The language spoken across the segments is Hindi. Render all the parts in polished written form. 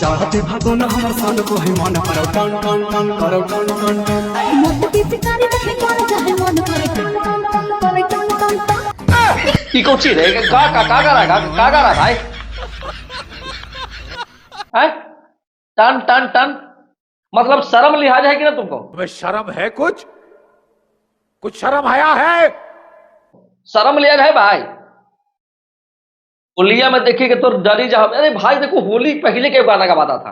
चाहते भगोन हमर सन को है मन करो टन टन टन करो टन टन टन मोती पिचकारी देखे कर चाहे मन करे टन टन टन करे टन टन टन की कोची रे का गा रहा भाई हैं टन टन टन मतलब शर्म लिहाज है कि ना तुमको? तुम्हें शर्म है? कुछ शर्म आया है? शर्म लिहाज है भाई? होलिया में देखिए कि तो डरी जा। अरे भाई देखो होली पहले के गाना का वादा था।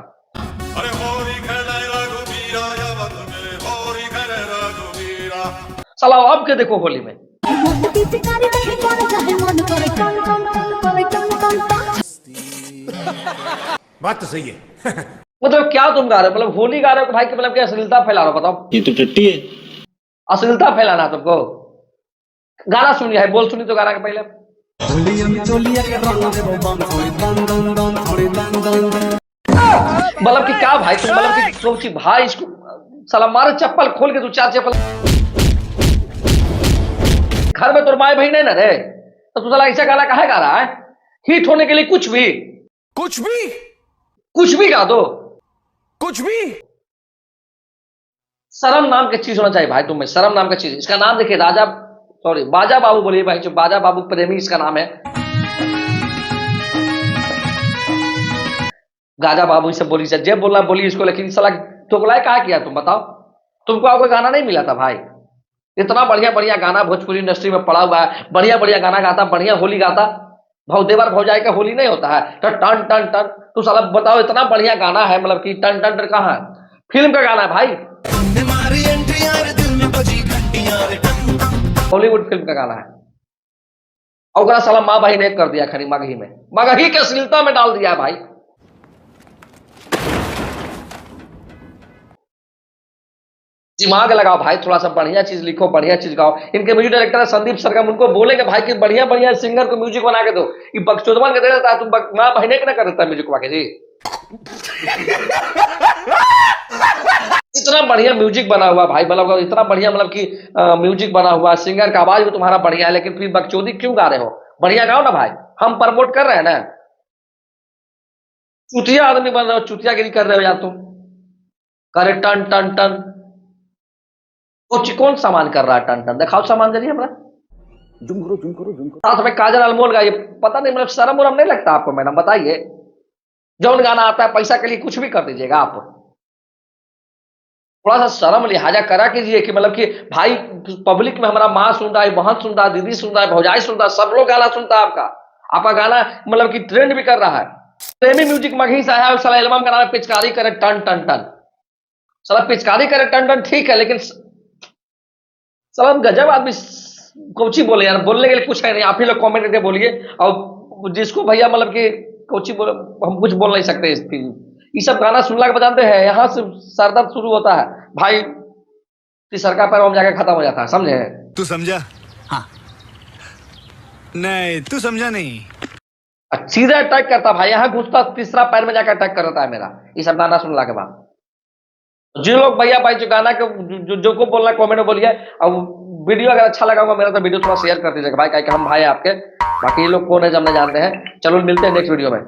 साला अब के देखो होली में मोती पिचकारी देखे कर चाहे मन करे टन टन टन करे टन टन टन। बात तो सही है। मतलब क्या तुम गा रहे हो? मतलब होली गा रहे हो भाई कि मतलब क्या अश्लीलता फैला रहे हो? बताओ। ये तो टट्टी है। अश्लीलता फैलाना तुमको? गाना सुनिए है, बोल सुनी तो गाना के पहले। होलिया में चोलिया के रंग देबो बम थोड़ी दन दन दन थोड़ी दन दन। मतलब कि क्या भाई तुम मतलब कि सोची भाई इसको साला मारे चप्पल खोल के तू चार चप्पल घर में तो माए बहन है ना रे, तो तू साला ऐसा गाना काहे गा रहा है? हिट होने के लिए कुछ भी गा दो। कुछ भी शर्म नाम की चीज होना चाहिए भाई तुम में, शर्म नाम की चीज। इसका नाम देखिए बाजा बाबू बोलिए भाई, जो बाजा बाबू प्रेमी इसका नाम है। गाजा बाबू इसे बोली से जब बोलना बोली इसको, लेकिन साला ठोकलाए कहा किया तुम बताओ? तुमको आपको गाना नहीं मिला था भाई? इतना बढ़िया बढ़िया गाना भोजपुरी इंडस्ट्री में पड़ा हुआ है, बढ़िया बढ़िया गाना गाता, बढ़िया होली गाता। देवर भौजाई का होली नहीं होता है तो टन टन टन। तू साला बताओ इतना बढ़िया गाना है, मतलब कि टन टन टन कहाँ है? फिल्म का गाना है भाई, हॉलीवुड फिल्म का गाना है। और साला माँ भाई ने कर दिया खरी मगही में, मगही के अश्लीलता में डाल दिया है भाई। दिमाग लगाओ भाई, थोड़ा सा बढ़िया चीज लिखो, बढ़िया चीज गाओ। इनके म्यूजिक डायरेक्टर है संदीप सरगम, उनको बोलेंगे भाई कि बढ़िया बढ़िया सिंगर को म्यूजिक बना के दो। ये बकचोदवन के दे देता है, तुम माँ बहने के ना कर देता है म्यूजिक वाके जी। इतना बढ़िया म्यूजिक बना हुआ भाई, मतलब इतना बढ़िया मतलब कि म्यूजिक बना हुआ, सिंगर का आवाज भी तुम्हारा बढ़िया है, लेकिन फिर बकचोदी क्यों गा रहे हो? बढ़िया गाओ ना भाई, हम प्रमोट कर रहे हैं ना। चुतिया आदमी बन रहे हो, चुतियागिरी कर रहे हो यार तुम। करे टन टन टन, कौन सामान कर रहा है टन टन? दिखाओ सामान जरिए हमरा। जुम करो। साथ में काजल अनमोल का ये पता नहीं, मतलब शर्म उरम नहीं लगता आपको मैडम? बताइए, जौन गाना आता है पैसा के लिए कुछ भी कर दीजिएगा आप। थोड़ा सा शर्म लिहाजा करा कीजिए कि मतलब कि भाई पब्लिक में हमारा माँ सुन रहा है, बहन सुन रहा है, दीदी सुन रहा है, भौजाई सुन रहा है, सब लोग गाना सुनता है आपका गाना मतलब कि ट्रेंड भी कर रहा है। प्रेमी म्यूजिक मगही से आया, साला एल्बम का नाम है पिचकारी करे टन टन टन। साला पिचकारी करे टन टन ठीक है, लेकिन साला गजब आदमी कोची बोले यार, बोलने के लिए कुछ है नहीं। आप ही लोग कमेंट करके बोलिए, और जिसको भैया मतलब कि कोची बोले, हम कुछ बोल नहीं सकते। ये सब गाना सुनला के बजाते हैं, यहाँ से सरदर्द शुरू होता है भाई, तीसर का पैर में जाकर खत्म हो जाता है, समझे? तू समझा? हाँ। नहीं तू समझा नहीं। सीधा अटैक करता भाई, यहाँ घुसता तीसरा पैर में जाकर अटैक करता है मेरा, ये सब गाना सुनला के बाद। जो लोग भैया भाई जो गाना के जो को बोलना कमेंट में बोलिए, और वीडियो अगर अच्छा लगा होगा मेरा तो वीडियो थोड़ा शेयर कर दीजिएगा भाई, क्या हम भाई आपके। बाकी ये लोग कौन है जब नहीं जानते हैं। चलो मिलते हैं नेक्स्ट वीडियो में।